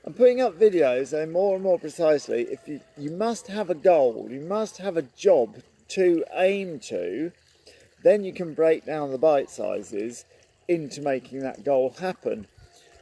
I'm putting up videos saying more and more precisely, if you must have a goal, you must have a job to aim to, then you can break down the bite sizes into making that goal happen.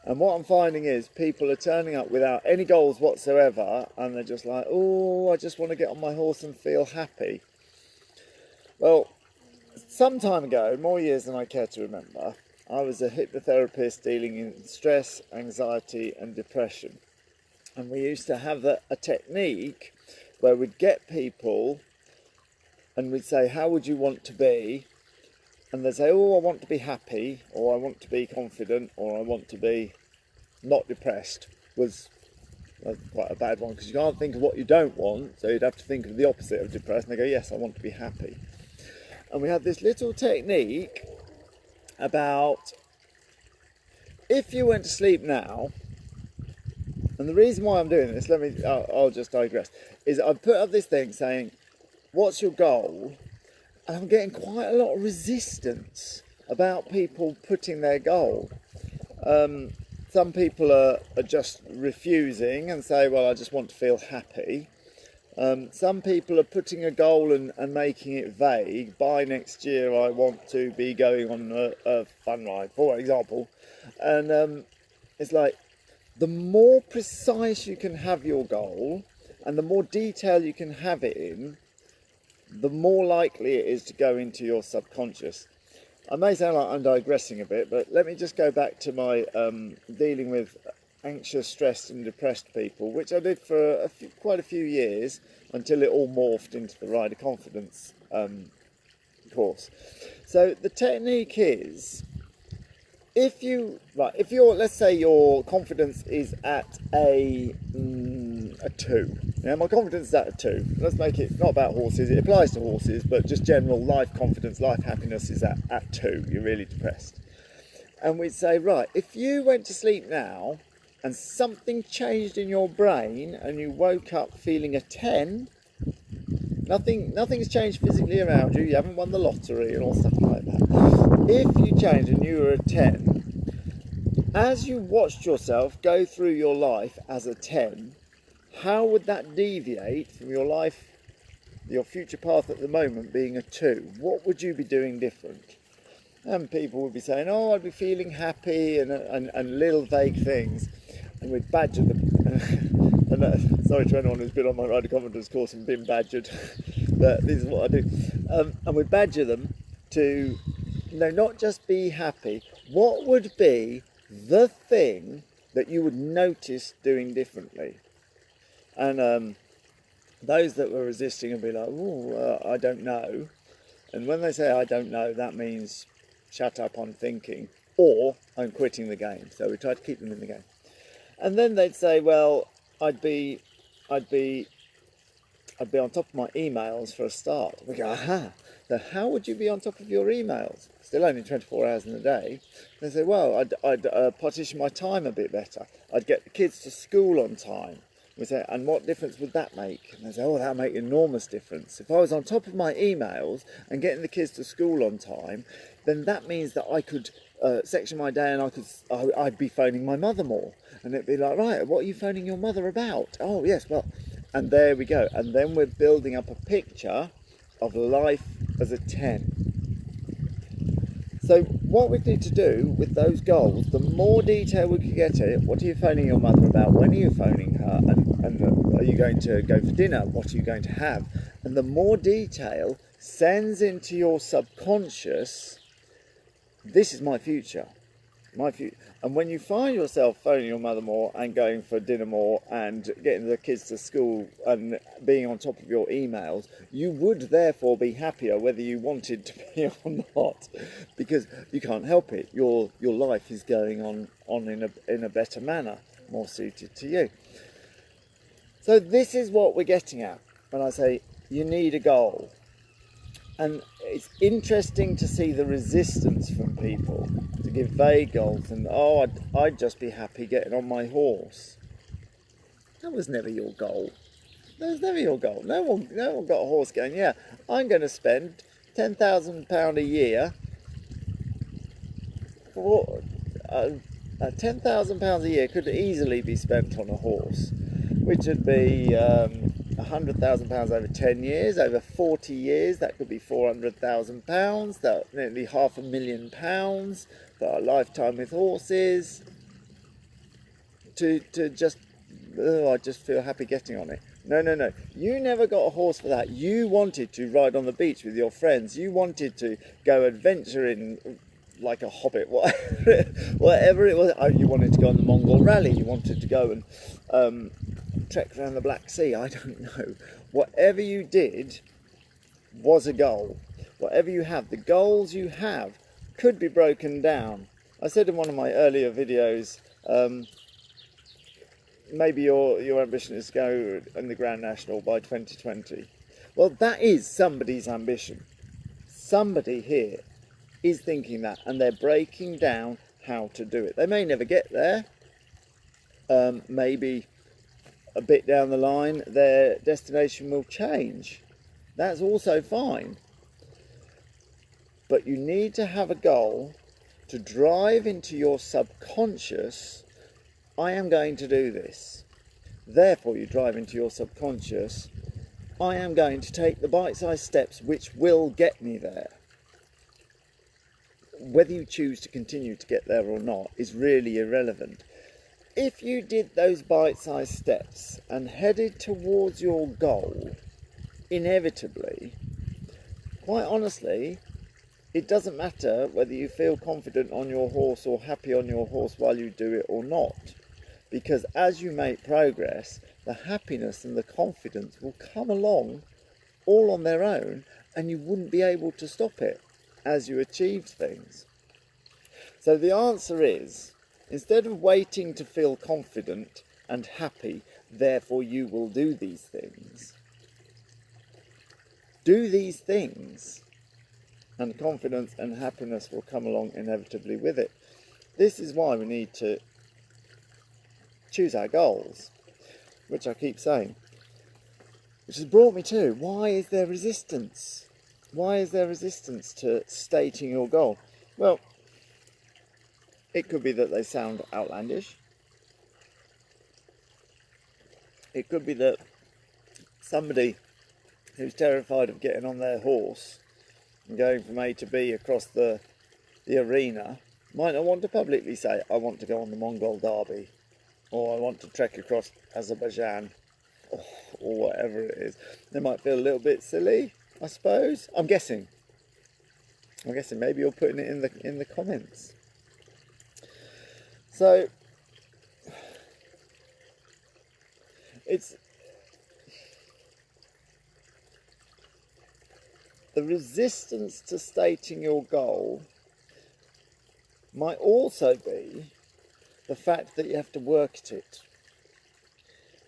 And what I'm finding is people are turning up without any goals whatsoever, and they're just like, oh, I just want to get on my horse and feel happy. Well, some time ago, more years than I care to remember, I was a hypnotherapist dealing in stress, anxiety and depression. And we used to have a technique where we'd get people and we'd say, how would you want to be? And they'd say, oh, I want to be happy, or I want to be confident, or I want to be not depressed. Was quite a bad one, because you can't think of what you don't want, so you'd have to think of the opposite of depressed. And they go, yes, I want to be happy. And we had this little technique about, if you went to sleep now, and the reason why I'm doing this, I'll just digress, is I've put up this thing saying, what's your goal? And I'm getting quite a lot of resistance about people putting their goal. Some people are just refusing and say, well, I just want to feel happy. Some people are putting a goal and making it vague. By next year, I want to be going on a fun ride, for example. And it's like, the more precise you can have your goal and the more detail you can have it in, the more likely it is to go into your subconscious. I may sound like I'm digressing a bit, but let me just go back to my dealing with anxious, stressed and depressed people, which I did for quite a few years until it all morphed into the Rider Confidence course. So the technique is, if you're, let's say your confidence is at a 2. Now, my confidence is at a 2. Let's make it not about horses. It applies to horses, but just general life confidence, life happiness is at 2. You're really depressed. And we'd say, right, if you went to sleep now and something changed in your brain and you woke up feeling a 10, nothing's changed physically around you. You haven't won the lottery and all stuff like that. If you changed and you were a 10, as you watched yourself go through your life as a 10, how would that deviate from your life, your future path at the moment being a 2? What would you be doing different? And people would be saying, oh, I'd be feeling happy and little vague things. And we'd badger them. And sorry to anyone who's been on my Rider Confidence course and been badgered, but this is what I do. And we'd badger them to, not just be happy. What would be the thing that you would notice doing differently? And those that were resisting would be like, oh, I don't know. And when they say I don't know, that means shut up, I'm thinking, or I'm quitting the game. So we try to keep them in the game. And then they'd say, well, I'd be on top of my emails for a start. We go, aha. So how would you be on top of your emails? Still only 24 hours in a day. They say, well, I'd partition my time a bit better. I'd get the kids to school on time. We say, and what difference would that make? And they say, oh, that would make an enormous difference. If I was on top of my emails and getting the kids to school on time, then that means that I could section my day and I'd be phoning my mother more. And it'd be like, right, what are you phoning your mother about? Oh, yes, well, and there we go. And then we're building up a picture of life as a 10. So what we need to do with those goals, the more detail we can get it, what are you phoning your mother about? When are you phoning her? And are you going to go for dinner? What are you going to have? And the more detail sends into your subconscious, this is my future. And when you find yourself phoning your mother more and going for dinner more and getting the kids to school and being on top of your emails, you would therefore be happier whether you wanted to be or not, because you can't help it. Your life is going on in a better manner, more suited to you. So this is what we're getting at when I say you need a goal. And it's interesting to see the resistance from people to give vague goals and, oh, I'd just be happy getting on my horse. That was never your goal. That was never your goal. No one got a horse going, yeah, I'm going to spend £10,000 a year for £10,000 a year could easily be spent on a horse, which would be £100,000 over 10 years. Over 40 years, that could be £400,000. That's nearly £500,000 for a lifetime with horses. To just, oh, I just feel happy getting on it. No, no, no. You never got a horse for that. You wanted to ride on the beach with your friends. You wanted to go adventuring like a hobbit, whatever it was. Oh, you wanted to go on the Mongol Rally. You wanted to go and trek around the Black Sea. I don't know. Whatever you did was a goal. Whatever you have, the goals you have could be broken down. I said in one of my earlier videos, maybe your ambition is to go in the Grand National by 2020. Well, that is somebody's ambition. Somebody here is thinking that, and they're breaking down how to do it. They may never get there. Maybe a bit down the line, their destination will change. That's also fine. But you need to have a goal to drive into your subconscious. I am going to do this. Therefore, you drive into your subconscious. I am going to take the bite-sized steps which will get me there. Whether you choose to continue to get there or not is really irrelevant. If you did those bite-sized steps and headed towards your goal, inevitably, quite honestly, it doesn't matter whether you feel confident on your horse or happy on your horse while you do it or not. Because as you make progress, the happiness and the confidence will come along all on their own, and you wouldn't be able to stop it as you achieve things. So the answer is, instead of waiting to feel confident and happy, therefore you will do these things, do these things, and confidence and happiness will come along inevitably with it. This is why we need to choose our goals, which I keep saying. Which has brought me to, why is there resistance? Why is there resistance to stating your goal? Well, it could be that they sound outlandish. It could be that somebody who's terrified of getting on their horse and going from A to B across the arena might not want to publicly say, I want to go on the Mongol Derby, or I want to trek across Azerbaijan, or whatever it is. They might feel a little bit silly, I suppose. I'm guessing. Maybe you're putting it in the comments. So it's the resistance to stating your goal might also be the fact that you have to work at it.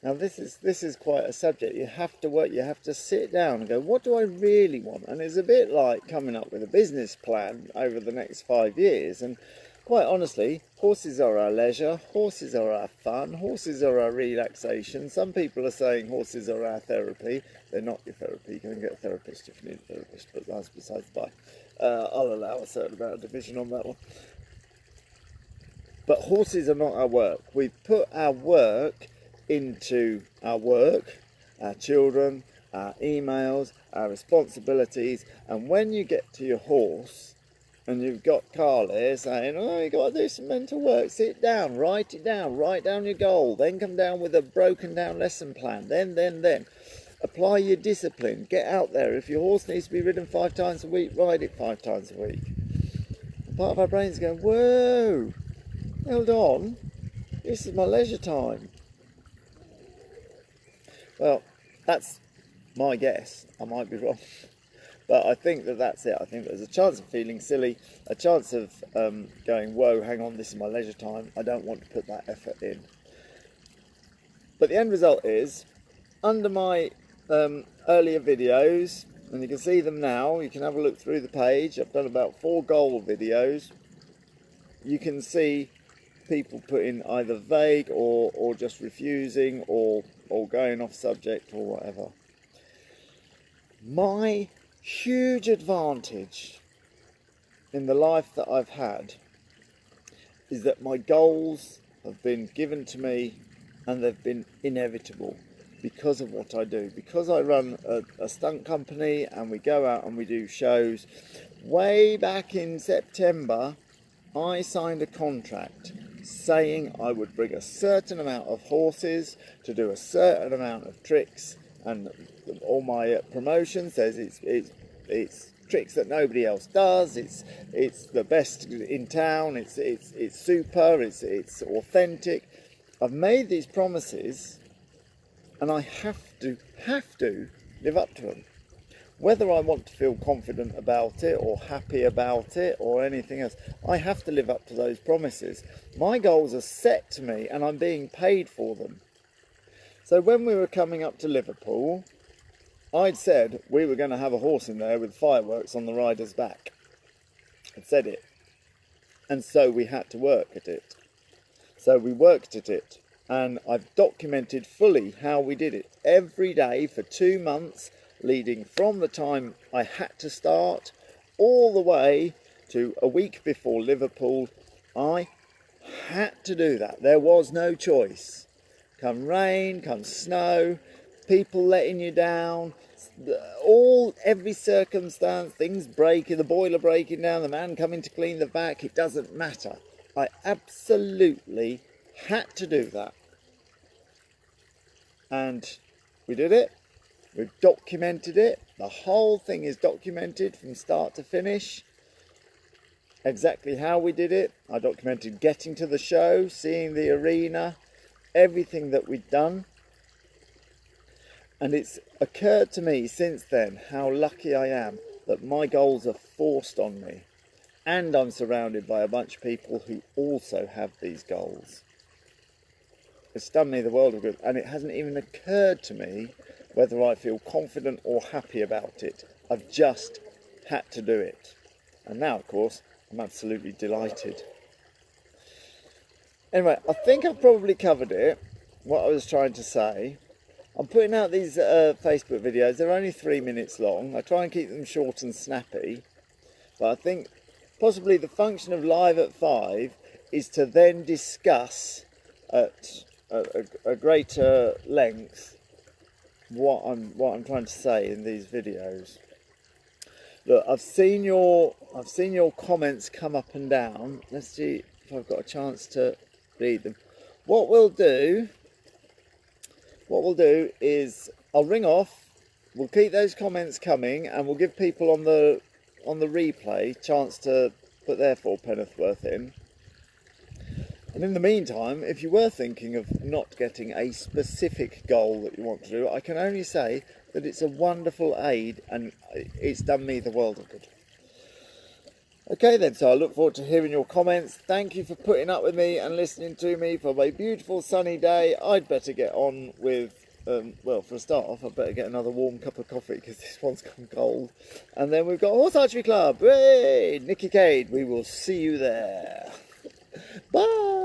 Now this is quite a subject. You have to work, you have to sit down and go, what do I really want? And it's a bit like coming up with a business plan over the next 5 years. And quite honestly, horses are our leisure, horses are our fun, horses are our relaxation. Some people are saying horses are our therapy. They're not your therapy. You can get a therapist if you need a therapist, but that's besides the by. I'll allow a certain amount of division on that one. But horses are not our work. We've put our work into our work, our children, our emails, our responsibilities, and when you get to your horse and you've got Carly saying, oh, you've got to do some mental work, sit down, write it down, write down your goal, then come down with a broken down lesson plan, then apply your discipline, get out there. If your horse needs to be ridden 5 times a week, ride it 5 times a week. And part of our brain's going, whoa, hold on, this is my leisure time. Well, that's my guess. I might be wrong. But I think that's it. I think there's a chance of feeling silly, a chance of going, whoa, hang on, this is my leisure time. I don't want to put that effort in. But the end result is, under my earlier videos, and you can see them now, you can have a look through the page. I've done about 4 goal videos. You can see people putting either vague or just refusing or going off subject or whatever. My huge advantage in the life that I've had is that my goals have been given to me and they've been inevitable because of what I do. Because I run a stunt company and we go out and we do shows. Way back in September, I signed a contract saying I would bring a certain amount of horses to do a certain amount of tricks, and all my promotion says it's tricks that nobody else does. It's the best in town. It's super. It's authentic. I've made these promises, and I have to live up to them. Whether I want to feel confident about it or happy about it or anything else, I have to live up to those promises. My goals are set to me and I'm being paid for them. So when we were coming up to Liverpool, I'd said we were going to have a horse in there with fireworks on the rider's back. I'd said it. And so we had to work at it. So we worked at it. And I've documented fully how we did it. Every day for 2 months, leading from the time I had to start all the way to a week before Liverpool. I had to do that. There was no choice. Come rain, come snow, people letting you down, every circumstance, things breaking, the boiler breaking down, the man coming to clean the back, it doesn't matter. I absolutely had to do that. And we did it. We've documented it. The whole thing is documented from start to finish. Exactly how we did it. I documented getting to the show, seeing the arena, everything that we'd done. And it's occurred to me since then how lucky I am that my goals are forced on me. And I'm surrounded by a bunch of people who also have these goals. It's done me the world of good. And it hasn't even occurred to me whether I feel confident or happy about it. I've just had to do it. And now, of course, I'm absolutely delighted. Anyway, I think I've probably covered it, what I was trying to say. I'm putting out these Facebook videos. They're only 3 minutes long. I try and keep them short and snappy. But I think possibly the function of Live at 5 is to then discuss at a greater length what I'm trying to say in these videos. Look, I've seen your comments come up and down. Let's see if I've got a chance to read them. What we'll do is I'll ring off. We'll keep those comments coming, and we'll give people on the replay chance to put their 4 penn'orth worth in. And in the meantime, if you were thinking of not getting a specific goal that you want to do, I can only say that it's a wonderful aid and it's done me the world of good. Okay then, so I look forward to hearing your comments. Thank you for putting up with me and listening to me for a beautiful sunny day. I'd better get on with, well, for a start off, I'd better get another warm cup of coffee because this one's gone cold. And then we've got Horse Archery Club. Hey, Nicky Cade, we will see you there. Bye.